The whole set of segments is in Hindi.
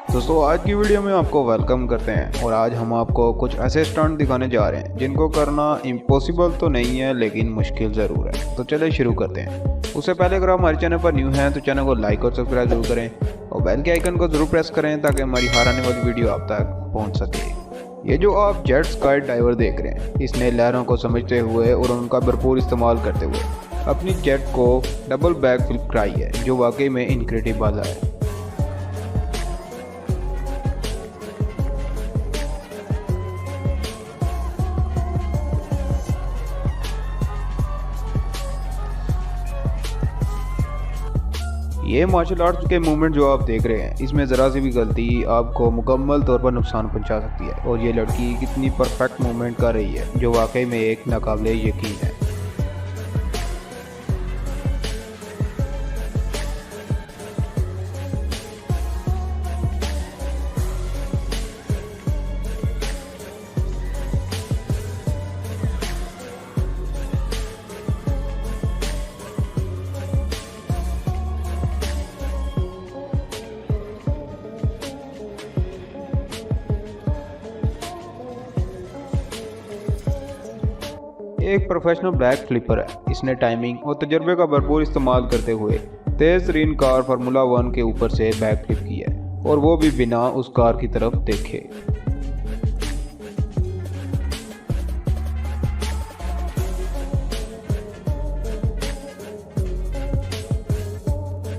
दोस्तों आज की वीडियो में आपको वेलकम करते हैं और आज हम आपको कुछ ऐसे स्टंट दिखाने जा रहे हैं जिनको करना इम्पॉसिबल तो नहीं है लेकिन मुश्किल ज़रूर है। तो चलिए शुरू करते हैं। उससे पहले अगर आप हमारे चैनल पर न्यू हैं तो चैनल को लाइक और सब्सक्राइब जरूर करें और बेल के आइकन को ज़रूर प्रेस करें ताकि हमारी हर आने वाली वीडियो आप तक पहुँच सके। ये जो आप जेट स्काई डाइवर देख रहे हैं, इसने लहरों को समझते हुए और उनका भरपूर इस्तेमाल करते हुए अपनी जेट को डबल बैक फ्लिप कराई है, जो वाकई में इनक्रेडिबल है। ये मार्शल आर्ट्स के मूवमेंट जो आप देख रहे हैं, इसमें ज़रा सी भी गलती आपको मुकम्मल तौर पर नुकसान पहुंचा सकती है और ये लड़की कितनी परफेक्ट मूवमेंट कर रही है जो वाकई में एक नाकाबिले यकीन है। एक प्रोफेशनल बैक फ्लिपर है। इसने टाइमिंग और तजर्बे का भरपूर इस्तेमाल करते हुए तेज तरीन कार फार्मूला 1 के ऊपर से बैक फ्लिप की है और वो भी बिना उस कार की तरफ देखे।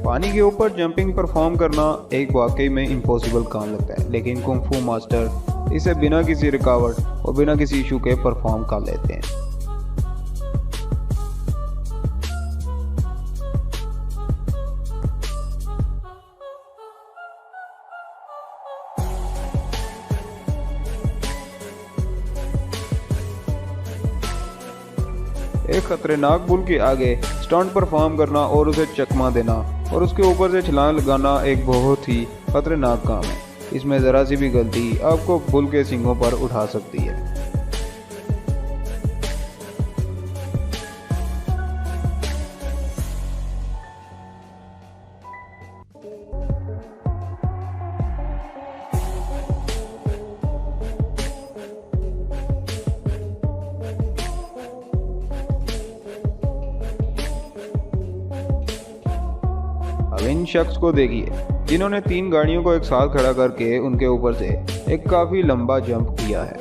पानी के ऊपर जंपिंग परफॉर्म करना एक वाकई में इम्पॉसिबल काम लगता है, लेकिन कुंग फू मास्टर इसे बिना किसी रुकावट और बिना किसी इशू के परफॉर्म कर लेते हैं। एक खतरनाक बुल के आगे स्टंट परफॉर्म करना और उसे चकमा देना और उसके ऊपर से छलांग लगाना एक बहुत ही खतरनाक काम है। इसमें ज़रा सी भी गलती आपको बुल के सींगों पर उठा सकती है। अब इन शख्स को देखिए जिन्होंने 3 गाड़ियों को एक साथ खड़ा करके उनके ऊपर से एक काफी लंबा जंप किया है।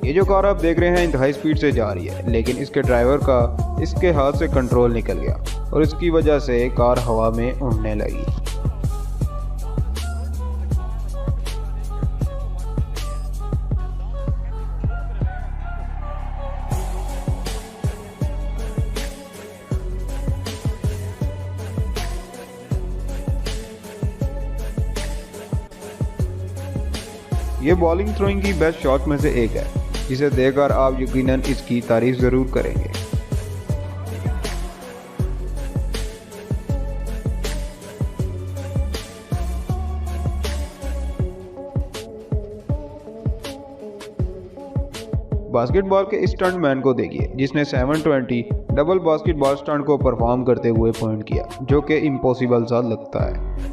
ये जो कार आप देख रहे हैं इंतहाई स्पीड से जा रही है, लेकिन इसके ड्राइवर का इसके हाथ से कंट्रोल निकल गया और इसकी वजह से कार हवा में उड़ने लगी। ये बॉलिंग थ्रोइंग की बेस्ट शॉट में से एक है, जिसे देखकर आप यकीनन इसकी तारीफ ज़रूर करेंगे। बास्केटबॉल के इस स्टंट मैन को देखिए जिसने 720 डबल बास्केटबॉल स्टंट को परफॉर्म करते हुए पॉइंट किया, जो कि इम्पॉसिबल सा लगता है।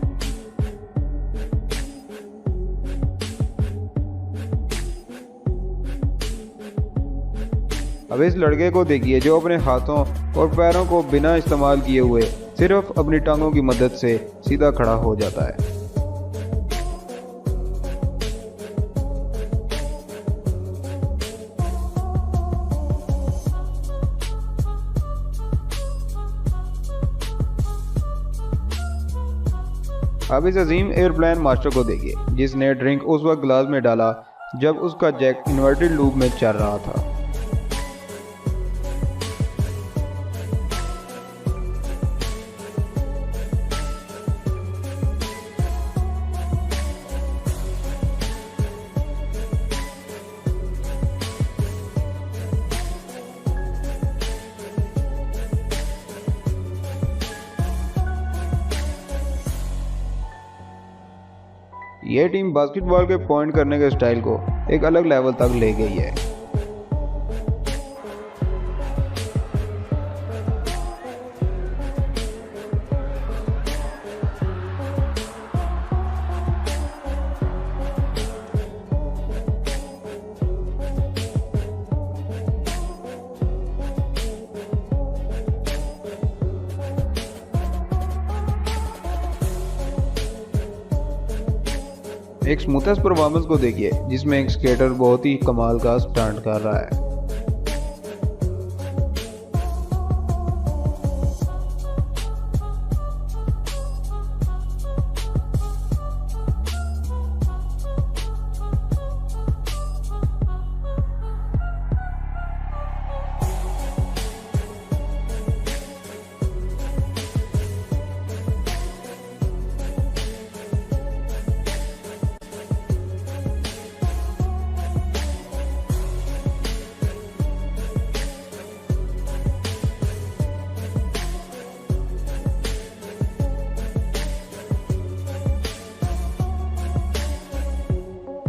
अब इस लड़के को देखिए जो अपने हाथों और पैरों को बिना इस्तेमाल किए हुए सिर्फ अपनी टांगों की मदद से सीधा खड़ा हो जाता है। अब इस अजीम एयरप्लेन मास्टर को देखिए जिसने ड्रिंक उस वक्त ग्लास में डाला जब उसका जैक इन्वर्टेड लूप में चल रहा था। ये टीम बास्केटबॉल के पॉइंट करने के स्टाइल को एक अलग लेवल तक ले गई है। एक स्मूथेस्ट परफॉर्मेंस को देखिए जिसमें एक स्केटर बहुत ही कमाल का स्टंट कर रहा है।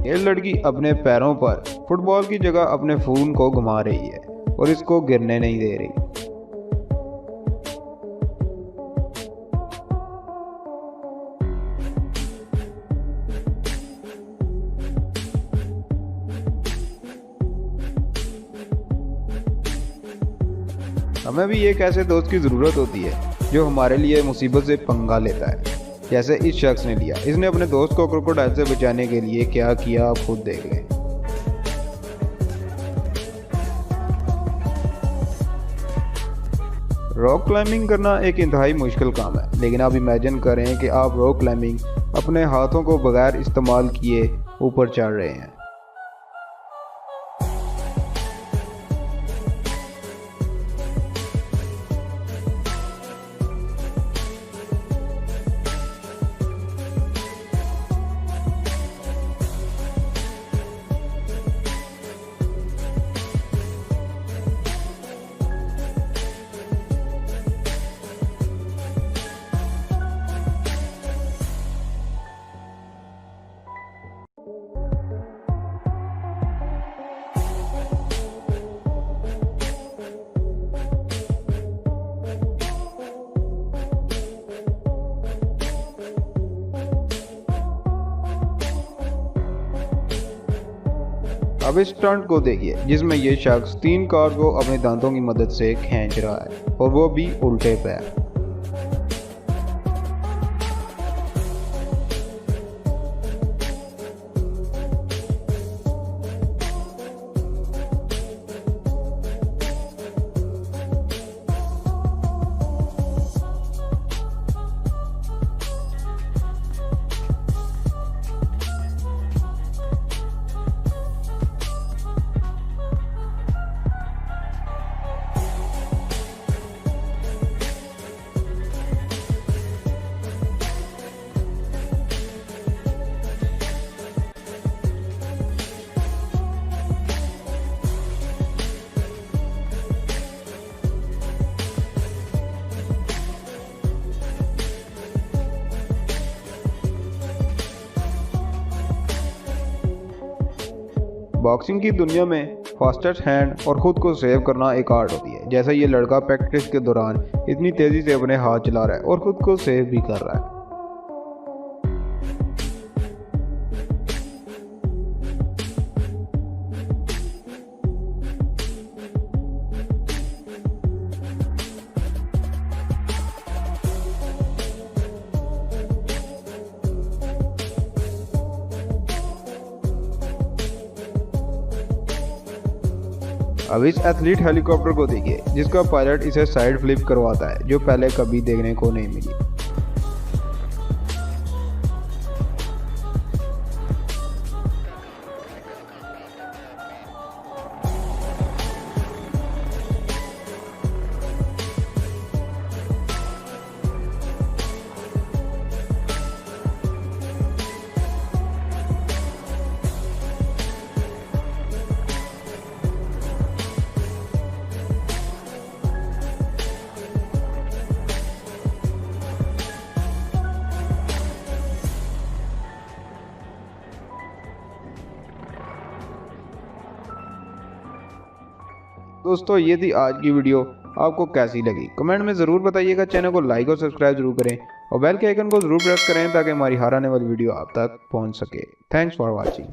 ये लड़की अपने पैरों पर फुटबॉल की जगह अपने खून को घुमा रही है और इसको गिरने नहीं दे रही। हमें भी एक ऐसे दोस्त की ज़रूरत होती है जो हमारे लिए मुसीबत से पंगा लेता है, जैसे इस शख्स ने लिया। इसने अपने दोस्त को क्रोकोडाइल से बचाने के लिए क्या किया आप खुद देख लें। रॉक क्लाइंबिंग करना एक इंतहाई मुश्किल काम है, लेकिन आप इमेजिन करें कि आप रॉक क्लाइंबिंग अपने हाथों को बगैर इस्तेमाल किए ऊपर चढ़ रहे हैं। अब इस स्टंट को देखिए जिसमें ये शख्स 3 कार्ड को अपने दांतों की मदद से खींच रहा है और वो भी उल्टे पैर। बॉक्सिंग की दुनिया में फास्टेस्ट हैंड और ख़ुद को सेव करना एक आर्ट होती है। जैसे ये लड़का प्रैक्टिस के दौरान इतनी तेज़ी से अपने हाथ चला रहा है और ख़ुद को सेव भी कर रहा है। अब इस एथलीट हेलीकॉप्टर को देखिए जिसका पायलट इसे साइड फ्लिप करवाता है, जो पहले कभी देखने को नहीं मिली। दोस्तों ये थी आज की वीडियो, आपको कैसी लगी कमेंट में ज़रूर बताइएगा। चैनल को लाइक और सब्सक्राइब जरूर करें और बेल के आइकन को ज़रूर प्रेस करें ताकि हमारी हर आने वाली वीडियो आप तक पहुंच सके। Thanks for watching.